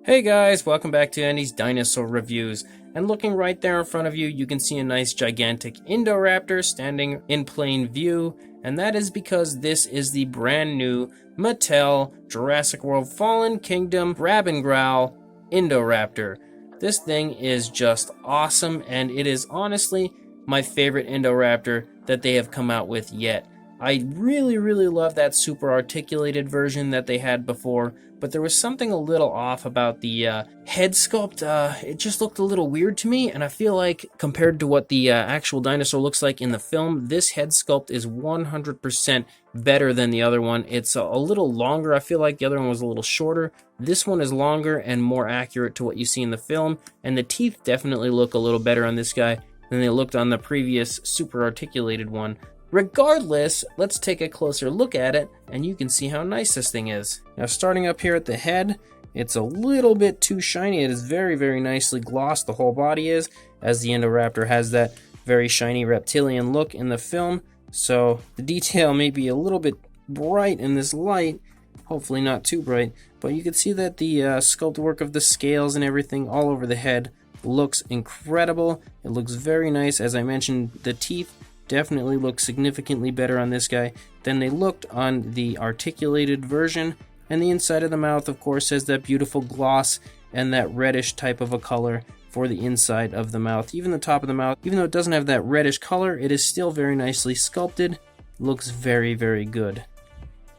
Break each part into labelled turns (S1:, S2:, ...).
S1: Hey guys, welcome back to Andy's Dinosaur Reviews. And looking right there in front of you, you can see a nice gigantic Indoraptor standing in plain view. And that is because this is the brand new Mattel Jurassic World Fallen Kingdom Grab and Growl Indoraptor. This thing is just awesome, and it is honestly my favorite Indoraptor that they have come out with yet. I really love that super articulated version that they had before, but there was something a little off about the head sculpt. It just looked a little weird to me, and I feel like compared to what the actual dinosaur looks like in the film, this head sculpt is 100% better than the other one. It's a little longer. I feel like the other one was a little shorter. This one is longer and more accurate to what you see in the film, and the teeth definitely look a little better on this guy than they looked on the previous super articulated one. Regardless, let's take a closer look at it, and you can see how nice this thing is. Now, starting up here at the head, it's a little bit too shiny. It is very nicely glossed, the whole body is, as the Indoraptor has that very shiny reptilian look in the film. So the detail may be a little bit bright in this light, hopefully not too bright, but you can see that the sculpt work of the scales and everything all over the head looks incredible. It looks very nice. As I mentioned, the teeth definitely look significantly better on this guy than they looked on the articulated version. And the inside of the mouth, of course, has that beautiful gloss and that reddish type of a color for the inside of the mouth. Even the top of the mouth, even though it doesn't have that reddish color, it is still very nicely sculpted. Looks very good.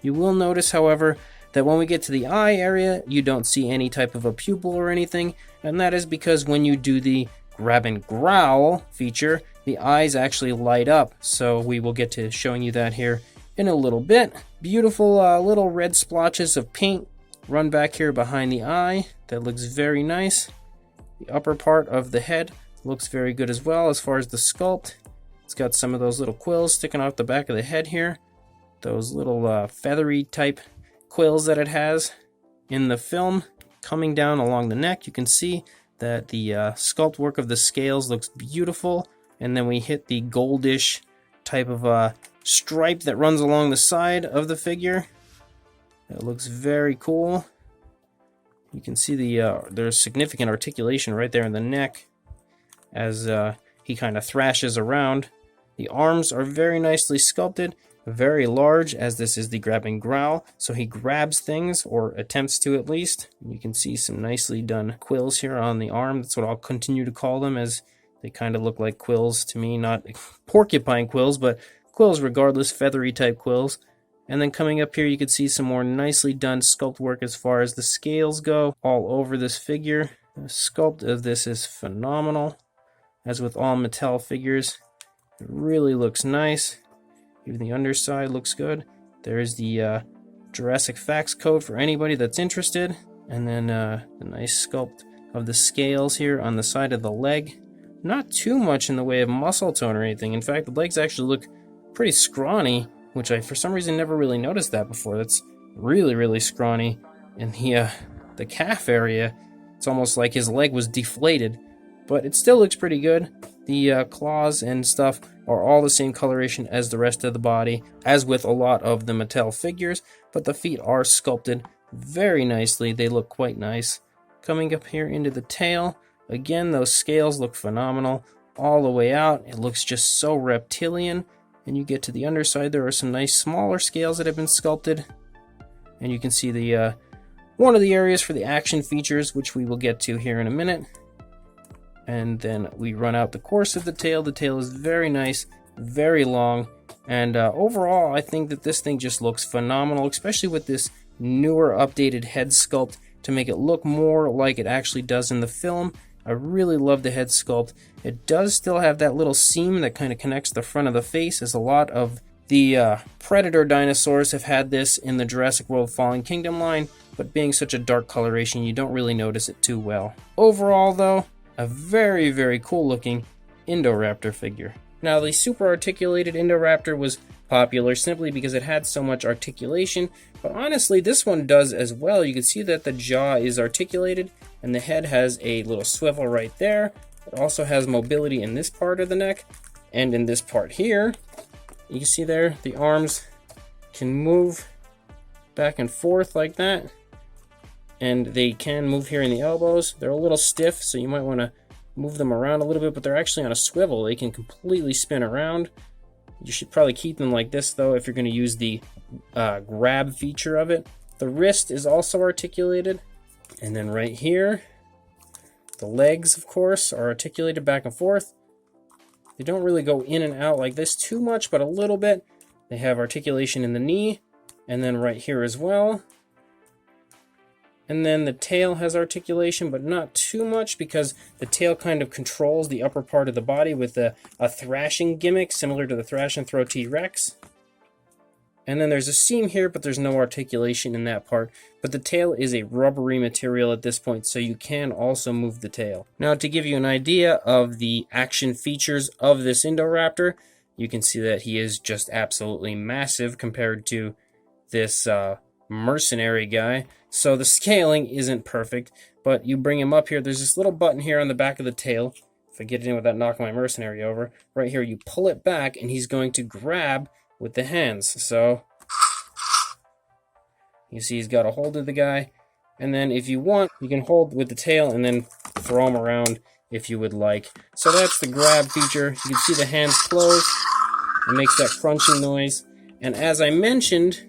S1: You will notice, however, that when we get to the eye area, you don't see any type of a pupil or anything, and that is because when you do the grab and growl feature, the eyes actually light up. So we will get to showing you that here in a little bit. Beautiful little red splotches of paint run back here behind the eye. That looks very nice. The upper part of the head looks very good as well as far as the sculpt. It's got some of those little quills sticking off the back of the head here. Those little feathery type quills that it has in the film. Coming down along the neck, you can see that the sculpt work of the scales looks beautiful. And then we hit the goldish type of stripe that runs along the side of the figure. That looks very cool. You can see there's significant articulation right there in the neck as he kind of thrashes around. The arms are very nicely sculpted, very large, as this is the grab and growl, so he grabs things, or attempts to at least. You can see some nicely done quills here on the arm. That's what I'll continue to call them, as they kind of look like quills to me, not porcupine quills, but quills regardless, feathery type quills. And then coming up here, you can see some more nicely done sculpt work as far as the scales go, all over this figure. The sculpt of this is phenomenal, as with all Mattel figures. It really looks nice. Even the underside looks good. There's the Jurassic facts code for anybody that's interested. And then the nice sculpt of the scales here on the side of the leg. Not too much in the way of muscle tone or anything. In fact, the legs actually look pretty scrawny, which I, for some reason, never really noticed that before. That's really scrawny. In the calf area, it's almost like his leg was deflated, but it still looks pretty good. The claws and stuff are all the same coloration as the rest of the body, as with a lot of the Mattel figures, but the feet are sculpted very nicely. They look quite nice. Coming up here into the tail, again, those scales look phenomenal all the way out. It looks just so reptilian. And you get to the underside, there are some nice smaller scales that have been sculpted. And you can see the one of the areas for the action features, which we will get to here in a minute. And then we run out the course of the tail. The tail is very nice, very long. And overall, I think that this thing just looks phenomenal, especially with this newer, updated head sculpt to make it look more like it actually does in the film. I really love the head sculpt. It does still have that little seam that kind of connects the front of the face, as a lot of the Predator dinosaurs have had this in the Jurassic World Fallen Kingdom line, but being such a dark coloration, you don't really notice it too well. Overall, though, a very cool looking Indoraptor figure. Now, the super articulated Indoraptor was popular simply because it had so much articulation, but honestly, this one does as well. You can see that the jaw is articulated, and the head has a little swivel right there. It also has mobility in this part of the neck, and in this part here. You can see there, the arms can move back and forth like that. and they can move here in the elbows. They're a little stiff, so you might want to move them around a little bit, but they're actually on a swivel. They can completely spin around. You should probably keep them like this, though, if you're going to use the grab feature of it. The wrist is also articulated. And then right here, the legs, of course, are articulated back and forth. They don't really go in and out like this too much, but a little bit. They have articulation in the knee, and then right here as well. And then the tail has articulation, but not too much, because the tail kind of controls the upper part of the body with a thrashing gimmick, similar to the Thrash and Throw T-Rex. And then there's a seam here, but there's no articulation in that part. But the tail is a rubbery material at this point, so you can also move the tail. Now, to give you an idea of the action features of this Indoraptor, you can see that he is just absolutely massive compared to this mercenary guy. So the scaling isn't perfect, but you bring him up here. There's this little button here on the back of the tail. If I get it in without knocking my mercenary over, right here, you pull it back, and he's going to grab with the hands. So you see he's got a hold of the guy, and then if you want, you can hold with the tail and then throw him around if you would like. So that's the grab feature. You can see the hands close. It makes that crunching noise. And as I mentioned,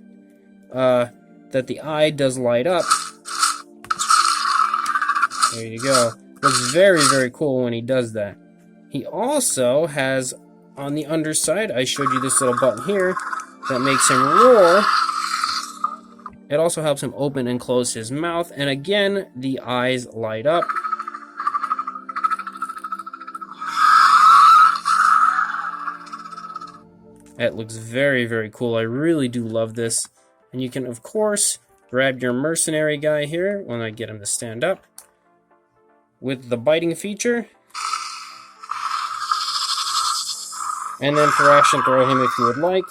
S1: that the eye does light up. There you go. Looks very, very cool when he does that. He also has, on the underside, I showed you this little button here that makes him roar. It also helps him open and close his mouth, and again, the eyes light up. It looks very, very cool. I really do love this. And you can, of course, grab your mercenary guy here when I get him to stand up with the biting feature. And then thrash and throw him if you would like.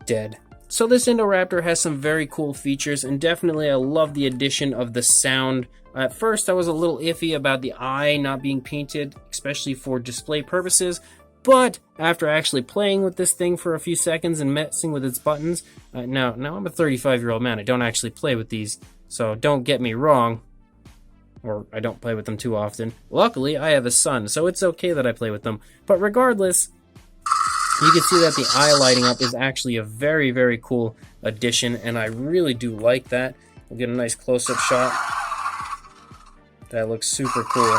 S1: Dead. So this Indoraptor has some very cool features, and definitely I love the addition of the sound. At first I was a little iffy about the eye not being painted, especially for display purposes, but after actually playing with this thing for a few seconds and messing with its buttons, now I'm a 35-year-old man, I don't actually play with these, so don't get me wrong. Or I don't play with them too often. Luckily, I have a son, so it's okay that I play with them. But regardless, you can see that the eye lighting up is actually a very, very cool addition, and I really do like that. We'll get a nice close-up shot. That looks super cool,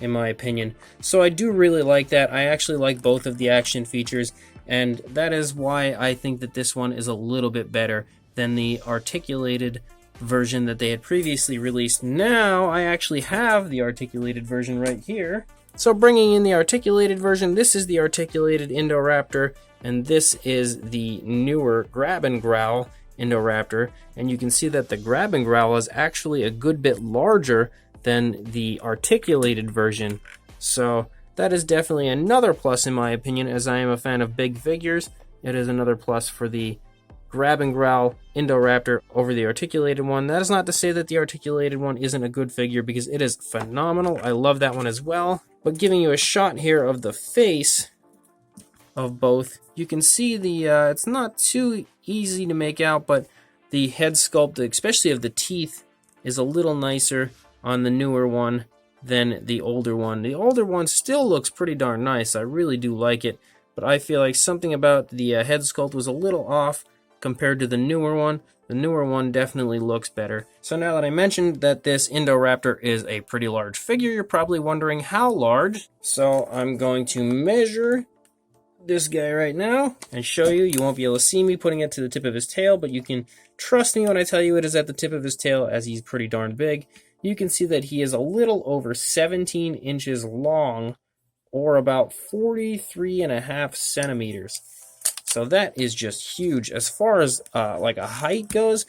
S1: in my opinion. So I do really like that. I actually like both of the action features, and that is why I think that this one is a little bit better than the articulated version that they had previously released. Now I actually have the articulated version right here. So bringing in the articulated version, this is the articulated Indoraptor, and this is the newer grab and growl Indoraptor, and you can see that the grab and growl is actually a good bit larger than the articulated version. So that is definitely another plus in my opinion, as I am a fan of big figures. It is another plus for the grab and growl Indoraptor over the articulated one. That is not to say that the articulated one isn't a good figure, because it is phenomenal. I love that one as well. But giving you a shot here of the face of both, you can see the it's not too easy to make out, but the head sculpt, especially of the teeth, is a little nicer on the newer one than the older one. The older one still looks pretty darn nice. I really do like it, but I feel like something about the head sculpt was a little off compared to the newer one. The newer one definitely looks better. So now that I mentioned that this Indoraptor is a pretty large figure, you're probably wondering how large. So I'm going to measure this guy right now and show you. You won't be able to see me putting it to the tip of his tail, but you can trust me when I tell you it is at the tip of his tail, as he's pretty darn big. You can see that he is a little over 17 inches long, or about 43.5 centimeters. So that is just huge. As far as like a height goes,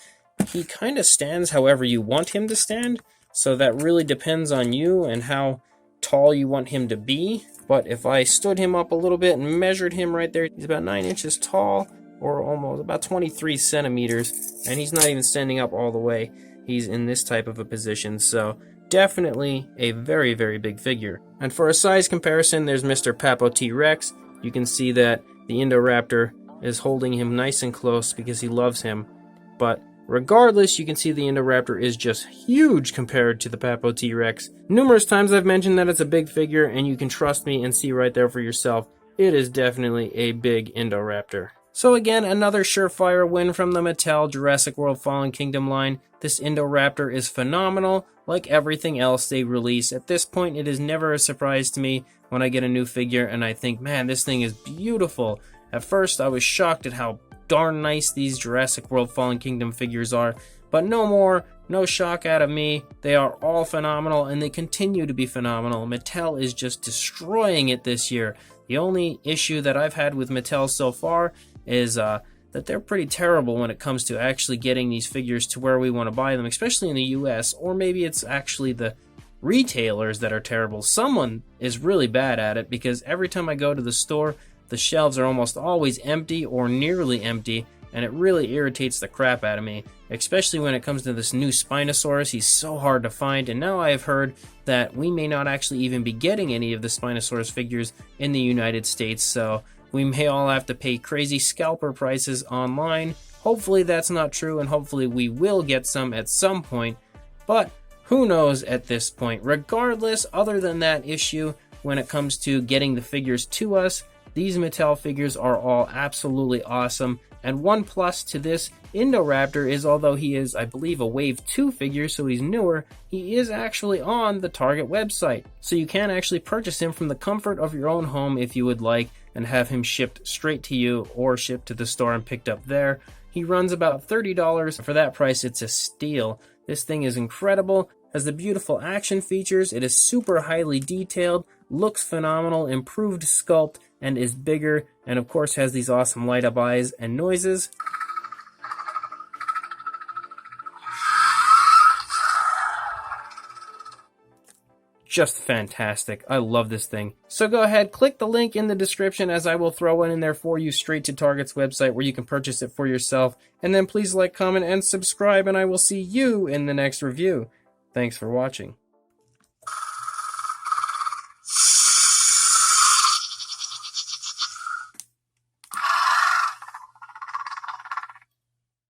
S1: he kind of stands however you want him to stand. So that really depends on you and how tall you want him to be. But if I stood him up a little bit and measured him right there, he's about 9 inches tall, or almost about 23 centimeters. And he's not even standing up all the way. He's in this type of a position. So definitely a very, very big figure. And for a size comparison, there's Mr. Papo T-Rex. You can see that the Indoraptor is holding him nice and close because he loves him. But Regardless, you can see the Indoraptor is just huge compared to the Papo T-Rex. Numerous times I've mentioned that it's a big figure, and you can trust me and see right there for yourself. It is definitely a big Indoraptor. So again, another surefire win from the Mattel Jurassic World Fallen Kingdom line. This Indoraptor is phenomenal, like everything else they release. At this point, it is never a surprise to me when I get a new figure and I think, man, this thing is beautiful. At first, I was shocked at how darn nice these Jurassic World Fallen Kingdom figures are, but no shock out of me. They are all phenomenal, and they continue to be phenomenal. Mattel is just destroying it this year. The only issue that I've had with Mattel so far is that they're pretty terrible when it comes to actually getting these figures to where we want to buy them, especially in the US, or maybe it's actually the retailers that are terrible. Someone is really bad at it, because every time I go to the store, the shelves are almost always empty or nearly empty, and it really irritates the crap out of me, especially when it comes to this new Spinosaurus. He's so hard to find, and now I have heard that we may not actually even be getting any of the Spinosaurus figures in the United States, so we may all have to pay crazy scalper prices online. Hopefully that's not true, and hopefully we will get some at some point, but who knows at this point. Regardless, other than that issue, when it comes to getting the figures to us, these Mattel figures are all absolutely awesome. And one plus to this Indoraptor is, although he is, I believe, a Wave 2 figure, so he's newer, he is actually on the Target website. So you can actually purchase him from the comfort of your own home if you would like, and have him shipped straight to you or shipped to the store and picked up there. He runs about $30. For that price, it's a steal. This thing is incredible, has the beautiful action features, it is super highly detailed, looks phenomenal, improved sculpt, and is bigger, and of course has these awesome light up eyes and noises. Just fantastic. I love this thing. So go ahead, click the link in the description, as I will throw one in there for you straight to Target's website where you can purchase it for yourself. And then please like, comment, and subscribe, and I will see you in the next review. Thanks for watching.